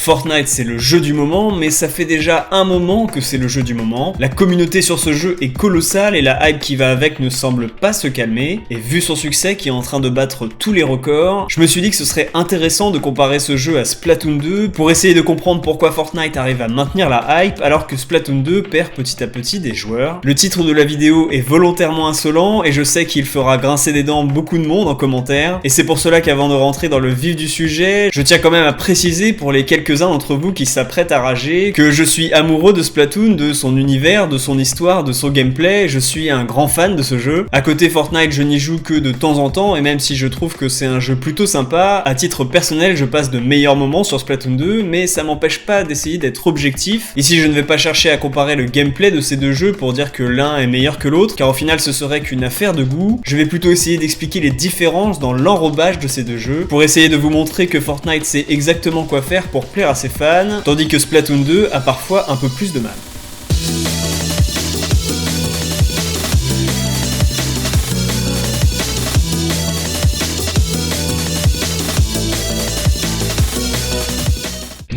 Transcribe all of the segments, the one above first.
Fortnite c'est le jeu du moment, mais ça fait déjà un moment que c'est le jeu du moment. La communauté sur ce jeu est colossale et la hype qui va avec ne semble pas se calmer. Et vu son succès qui est en train de battre tous les records, je me suis dit que ce serait intéressant de comparer ce jeu à Splatoon 2 pour essayer de comprendre pourquoi Fortnite arrive à maintenir la hype alors que Splatoon 2 perd petit à petit des joueurs. Le titre de la vidéo est volontairement insolent et je sais qu'il fera grincer des dents beaucoup de monde en commentaire. Et c'est pour cela qu'avant de rentrer dans le vif du sujet, je tiens quand même à préciser pour les quelques-uns d'entre vous qui s'apprêtent à rager que je suis amoureux de Splatoon, de son univers, de son histoire, de son gameplay, je suis un grand fan de ce jeu. À côté Fortnite, je n'y joue que de temps en temps et même si je trouve que c'est un jeu plutôt sympa, à titre personnel, je passe de meilleurs moments sur Splatoon 2, mais ça m'empêche pas d'essayer d'être objectif. Ici, je ne vais pas chercher à comparer le gameplay de ces deux jeux pour dire que l'un est meilleur que l'autre, car au final ce serait qu'une affaire de goût. Je vais plutôt essayer d'expliquer les différences dans l'enrobage de ces deux jeux, pour essayer de vous montrer que Fortnite sait exactement quoi faire pour plaire à ses fans, tandis que Splatoon 2 a parfois un peu plus de mal.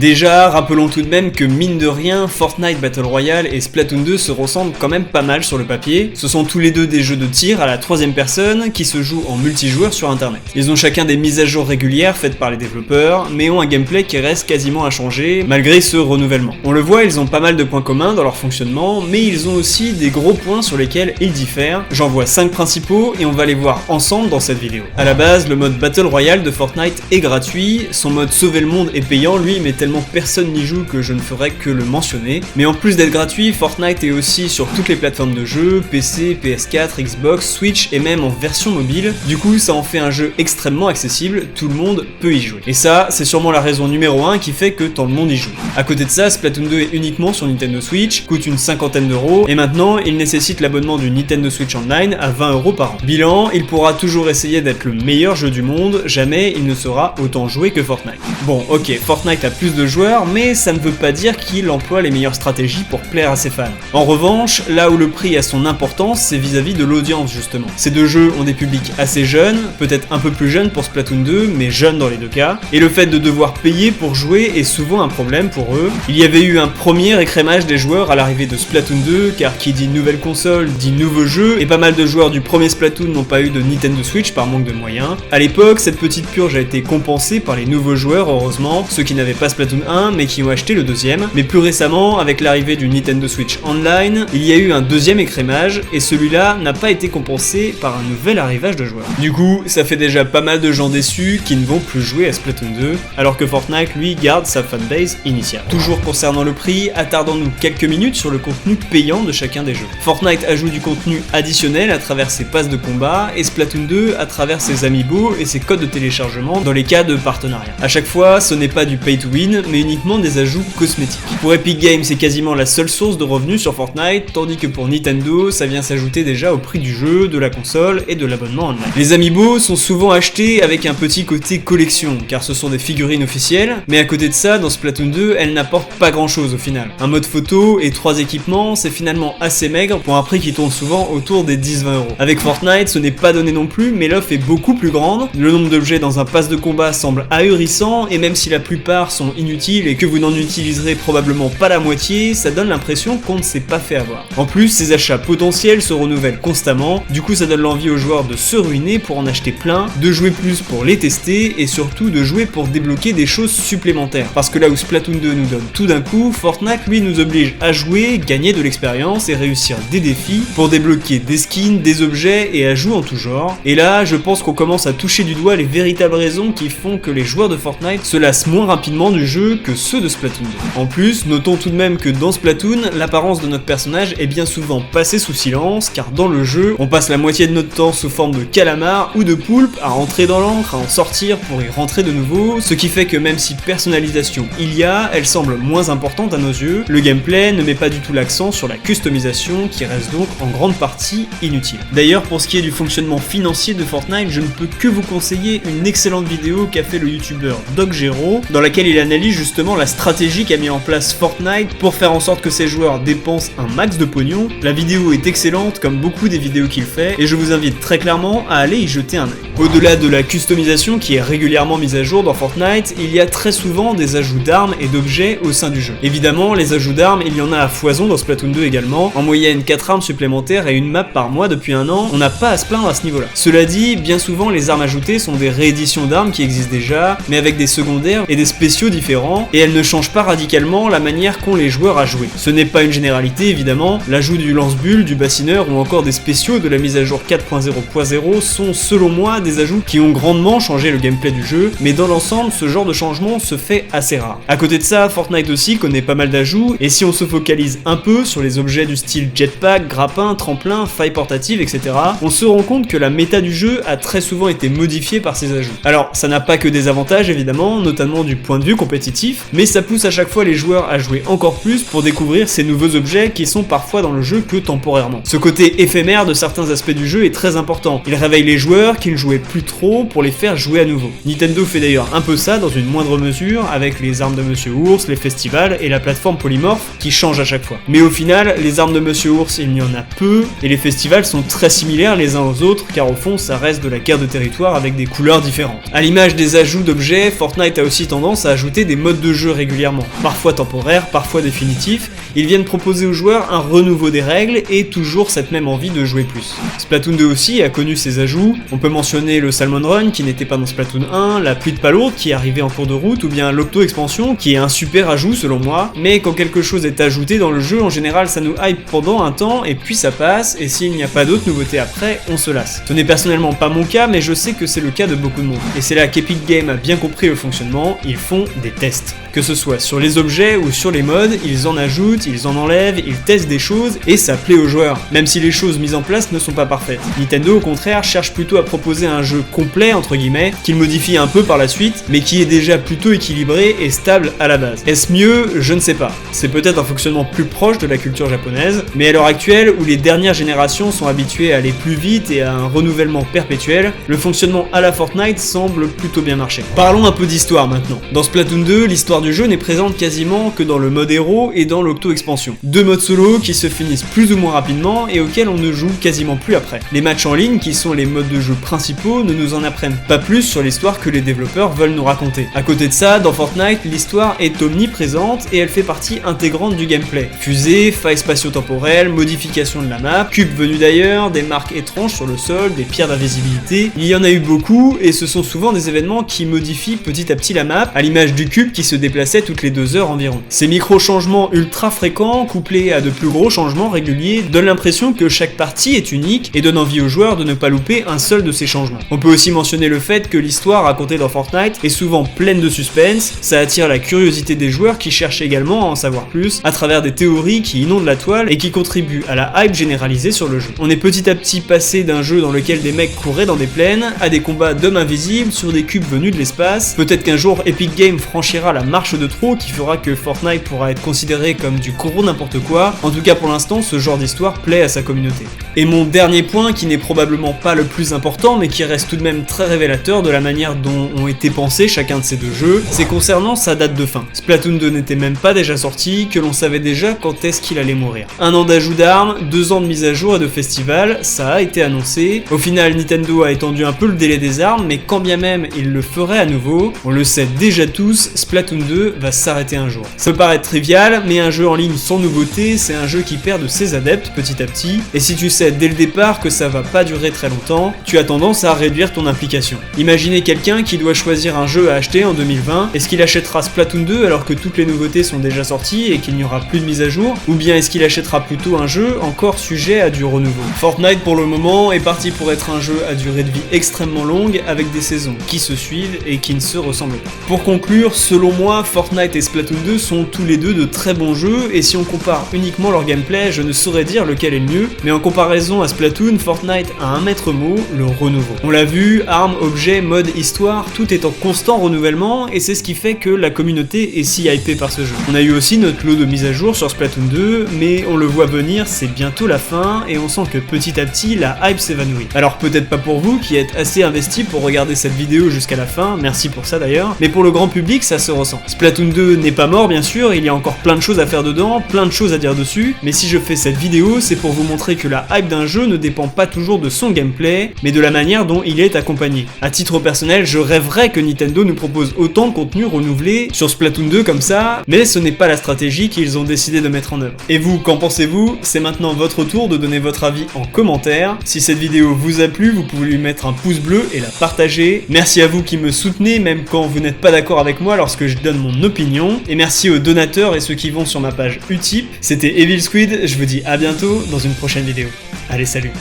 Déjà, rappelons tout de même que mine de rien, Fortnite Battle Royale et Splatoon 2 se ressemblent quand même pas mal sur le papier. Ce sont tous les deux des jeux de tir à la troisième personne qui se jouent en multijoueur sur internet. Ils ont chacun des mises à jour régulières faites par les développeurs, mais ont un gameplay qui reste quasiment inchangé malgré ce renouvellement. On le voit, ils ont pas mal de points communs dans leur fonctionnement, mais ils ont aussi des gros points sur lesquels ils diffèrent. J'en vois 5 principaux et on va les voir ensemble dans cette vidéo. A la base, le mode Battle Royale de Fortnite est gratuit, son mode Sauver le monde est payant, lui, mais personne n'y joue que je ne ferai que le mentionner. Mais en plus d'être gratuit, Fortnite est aussi sur toutes les plateformes de jeu, PC, PS4, Xbox, Switch et même en version mobile. Du coup, ça en fait un jeu extrêmement accessible, tout le monde peut y jouer. Et ça, c'est sûrement la raison numéro 1 qui fait que tant de monde y joue. À côté de ça, Splatoon 2 est uniquement sur Nintendo Switch, coûte une cinquantaine d'euros, et maintenant, il nécessite l'abonnement du Nintendo Switch Online à 20 € par an. Bilan, il pourra toujours essayer d'être le meilleur jeu du monde, jamais il ne sera autant joué que Fortnite. Bon, ok, Fortnite a plus de joueurs, mais ça ne veut pas dire qu'il emploie les meilleures stratégies pour plaire à ses fans. En revanche, là où le prix a son importance, c'est vis-à-vis de l'audience justement. Ces deux jeux ont des publics assez jeunes, peut-être un peu plus jeunes pour Splatoon 2, mais jeunes dans les deux cas, et le fait de devoir payer pour jouer est souvent un problème pour eux. Il y avait eu un premier écrémage des joueurs à l'arrivée de Splatoon 2, car qui dit nouvelle console dit nouveau jeu, et pas mal de joueurs du premier Splatoon n'ont pas eu de Nintendo Switch par manque de moyens. À l'époque, cette petite purge a été compensée par les nouveaux joueurs, heureusement, ceux qui n'avaient pas Splatoon 1, mais qui ont acheté le deuxième. Mais plus récemment, avec l'arrivée du Nintendo Switch Online, il y a eu un deuxième écrémage, et celui-là n'a pas été compensé par un nouvel arrivage de joueurs. Du coup, ça fait déjà pas mal de gens déçus qui ne vont plus jouer à Splatoon 2, alors que Fortnite, lui, garde sa fanbase initiale. Toujours concernant le prix, attardons-nous quelques minutes sur le contenu payant de chacun des jeux. Fortnite ajoute du contenu additionnel à travers ses passes de combat, et Splatoon 2 à travers ses amiibo et ses codes de téléchargement dans les cas de partenariat. À chaque fois, ce n'est pas du pay to win, mais uniquement des ajouts cosmétiques. Pour Epic Games, c'est quasiment la seule source de revenus sur Fortnite, tandis que pour Nintendo, ça vient s'ajouter déjà au prix du jeu, de la console et de l'abonnement online. Les amiibo sont souvent achetés avec un petit côté collection, car ce sont des figurines officielles, mais à côté de ça, dans Splatoon 2, elles n'apportent pas grand chose au final. Un mode photo et 3 équipements, c'est finalement assez maigre pour un prix qui tourne souvent autour des 10-20 €. Avec Fortnite, ce n'est pas donné non plus, mais l'offre est beaucoup plus grande, le nombre d'objets dans un pass de combat semble ahurissant, et même si la plupart sont inutiles et que vous n'en utiliserez probablement pas la moitié, ça donne l'impression qu'on ne s'est pas fait avoir. En plus, ces achats potentiels se renouvellent constamment, du coup ça donne l'envie aux joueurs de se ruiner pour en acheter plein, de jouer plus pour les tester, et surtout de jouer pour débloquer des choses supplémentaires. Parce que là où Splatoon 2 nous donne tout d'un coup, Fortnite lui nous oblige à jouer, gagner de l'expérience et réussir des défis pour débloquer des skins, des objets et ajouts en tout genre. Et là, je pense qu'on commence à toucher du doigt les véritables raisons qui font que les joueurs de Fortnite se lassent moins rapidement du jeu que ceux de Splatoon 2. En plus, notons tout de même que dans Splatoon, l'apparence de notre personnage est bien souvent passée sous silence, car dans le jeu, on passe la moitié de notre temps sous forme de calamar ou de poulpe à rentrer dans l'encre, à en sortir pour y rentrer de nouveau, ce qui fait que même si personnalisation il y a, elle semble moins importante à nos yeux. Le gameplay ne met pas du tout l'accent sur la customisation, qui reste donc en grande partie inutile. D'ailleurs, pour ce qui est du fonctionnement financier de Fortnite, je ne peux que vous conseiller une excellente vidéo qu'a fait le youtubeur DocGero, dans laquelle il analyse analyse justement la stratégie qu'a mis en place Fortnite pour faire en sorte que ses joueurs dépensent un max de pognon. La vidéo est excellente comme beaucoup des vidéos qu'il fait et je vous invite très clairement à aller y jeter un œil. Au-delà de la customisation qui est régulièrement mise à jour dans Fortnite, il y a très souvent des ajouts d'armes et d'objets au sein du jeu. Évidemment, les ajouts d'armes, il y en a à foison dans Splatoon 2 également, en moyenne 4 armes supplémentaires et une map par mois depuis un an, on n'a pas à se plaindre à ce niveau-là. Cela dit, bien souvent les armes ajoutées sont des rééditions d'armes qui existent déjà, mais avec des secondaires et des spéciaux différents, et elles ne changent pas radicalement la manière qu'ont les joueurs à jouer. Ce n'est pas une généralité évidemment, l'ajout du lance-bulle, du bassineur ou encore des spéciaux de la mise à jour 4.0.0 sont selon moi des ajouts qui ont grandement changé le gameplay du jeu, mais dans l'ensemble ce genre de changement se fait assez rare. À côté de ça, Fortnite aussi connaît pas mal d'ajouts, et si on se focalise un peu sur les objets du style jetpack, grappin, tremplin, faille portative, etc., on se rend compte que la méta du jeu a très souvent été modifiée par ces ajouts. Alors ça n'a pas que des avantages évidemment, notamment du point de vue compétitif, mais ça pousse à chaque fois les joueurs à jouer encore plus pour découvrir ces nouveaux objets qui sont parfois dans le jeu que temporairement. Ce côté éphémère de certains aspects du jeu est très important. Il réveille les joueurs qui ne jouaient plus trop pour les faire jouer à nouveau. Nintendo fait d'ailleurs un peu ça dans une moindre mesure avec les armes de Monsieur Ours, les festivals et la plateforme polymorphe qui change à chaque fois. Mais au final, les armes de Monsieur Ours, il y en a peu et les festivals sont très similaires les uns aux autres car au fond ça reste de la guerre de territoire avec des couleurs différentes. À l'image des ajouts d'objets, Fortnite a aussi tendance à ajouter des modes de jeu régulièrement, parfois temporaires, parfois définitifs. Ils viennent proposer aux joueurs un renouveau des règles et toujours cette même envie de jouer plus. Splatoon 2 aussi a connu ses ajouts, on peut mentionner le Salmon Run qui n'était pas dans Splatoon 1, la pluie de palourdes qui est arrivée en cours de route ou bien l'Octo Expansion qui est un super ajout selon moi, mais quand quelque chose est ajouté dans le jeu en général ça nous hype pendant un temps et puis ça passe et s'il n'y a pas d'autres nouveautés après, on se lasse. Ce n'est personnellement pas mon cas mais je sais que c'est le cas de beaucoup de monde. Et c'est là qu'Epic Games a bien compris le fonctionnement, ils font des tests. Que ce soit sur les objets ou sur les modes, ils en ajoutent, ils en enlèvent, ils testent des choses et ça plaît aux joueurs, même si les choses mises en place ne sont pas parfaites. Nintendo au contraire cherche plutôt à proposer un jeu complet entre guillemets, qu'il modifie un peu par la suite, mais qui est déjà plutôt équilibré et stable à la base. Est-ce mieux? Je ne sais pas. C'est peut-être un fonctionnement plus proche de la culture japonaise, mais à l'heure actuelle où les dernières générations sont habituées à aller plus vite et à un renouvellement perpétuel, le fonctionnement à la Fortnite semble plutôt bien marcher. Parlons un peu d'histoire maintenant. Dans Splatoon 2, l'histoire du jeu n'est présente quasiment que dans le mode héros et dans l'Octo Expansion. Deux modes solo qui se finissent plus ou moins rapidement et auxquels on ne joue quasiment plus après. Les matchs en ligne, qui sont les modes de jeu principaux, ne nous en apprennent pas plus sur l'histoire que les développeurs veulent nous raconter. À côté de ça, dans Fortnite, l'histoire est omniprésente et elle fait partie intégrante du gameplay. Fusées, failles spatio-temporelles, modification de la map, cubes venus d'ailleurs, des marques étranges sur le sol, des pierres d'invisibilité. Il y en a eu beaucoup et ce sont souvent des événements qui modifient petit à petit la map, à l'image du cube qui se déplaçait toutes les 2 heures environ. Ces micro-changements ultra fréquents, couplés à de plus gros changements réguliers, donnent l'impression que chaque partie est unique et donne envie aux joueurs de ne pas louper un seul de ces changements. On peut aussi mentionner le fait que l'histoire racontée dans Fortnite est souvent pleine de suspense, ça attire la curiosité des joueurs qui cherchent également à en savoir plus à travers des théories qui inondent la toile et qui contribuent à la hype généralisée sur le jeu. On est petit à petit passé d'un jeu dans lequel des mecs couraient dans des plaines à des combats d'hommes invisibles sur des cubes venus de l'espace. Peut-être qu'un jour Epic Games franchira la marche de trop qui fera que Fortnite pourra être considéré comme du gros n'importe quoi. En tout cas pour l'instant, ce genre d'histoire plaît à sa communauté. Et mon dernier point, qui n'est probablement pas le plus important mais qui reste tout de même très révélateur de la manière dont ont été pensés chacun de ces deux jeux, c'est concernant sa date de fin. Splatoon 2 n'était même pas déjà sorti, que l'on savait déjà quand est-ce qu'il allait mourir. 1 an d'ajout d'armes, 2 ans de mise à jour et de festival, ça a été annoncé. Au final, Nintendo a étendu un peu le délai des armes, mais quand bien même il le ferait à nouveau, on le sait déjà tous, Splatoon 2 va s'arrêter un jour. Ça peut paraître trivial, mais un jeu en ligne sans nouveauté, c'est un jeu qui perd de ses adeptes petit à petit, et si tu sais dès le départ que ça va pas durer très longtemps, tu as tendance à réduire ton implication. Imaginez quelqu'un qui doit choisir un jeu à acheter en 2020, est-ce qu'il achètera Splatoon 2 alors que toutes les nouveautés sont déjà sorties et qu'il n'y aura plus de mise à jour, ou bien est-ce qu'il achètera plutôt un jeu encore sujet à du renouveau? Fortnite pour le moment est parti pour être un jeu à durée de vie extrêmement longue avec des saisons qui se suivent et qui ne se ressemblent pas. Pour conclure, selon moi, Fortnite et Splatoon 2 sont tous les deux de très bons jeux et si on compare uniquement leur gameplay, je ne saurais dire lequel est le mieux, mais en comparaison à Splatoon, Fortnite a un maître mot, le renouveau. On l'a vu, armes, objets, mode, histoire, tout est en constant renouvellement et c'est ce qui fait que la communauté est si hypée par ce jeu. On a eu aussi notre lot de mise à jour sur Splatoon 2, mais on le voit venir, c'est bientôt la fin et on sent que petit à petit la hype s'évanouit. Alors peut-être pas pour vous qui êtes assez investis pour regarder cette vidéo jusqu'à la fin, merci pour ça d'ailleurs, mais pour le grand public ça se ressent. Splatoon 2 n'est pas mort bien sûr, il y a encore plein de choses à faire dedans, plein de choses à dire dessus, mais si je fais cette vidéo, c'est pour vous montrer que la hype d'un jeu ne dépend pas toujours de son gameplay, mais de la manière dont il est accompagné. À titre personnel, je rêverais que Nintendo nous propose autant de contenu renouvelé sur Splatoon 2 comme ça, mais ce n'est pas la stratégie qu'ils ont décidé de mettre en œuvre. Et vous, qu'en pensez-vous? C'est maintenant votre tour de donner votre avis en commentaire. Si cette vidéo vous a plu, vous pouvez lui mettre un pouce bleu et la partager. Merci à vous qui me soutenez, même quand vous n'êtes pas d'accord avec moi lorsque je donne mon opinion. Et merci aux donateurs et ceux qui vont sur ma page Utip. C'était Evil Squid, je vous dis à bientôt dans une prochaine vidéo. Allez, salut!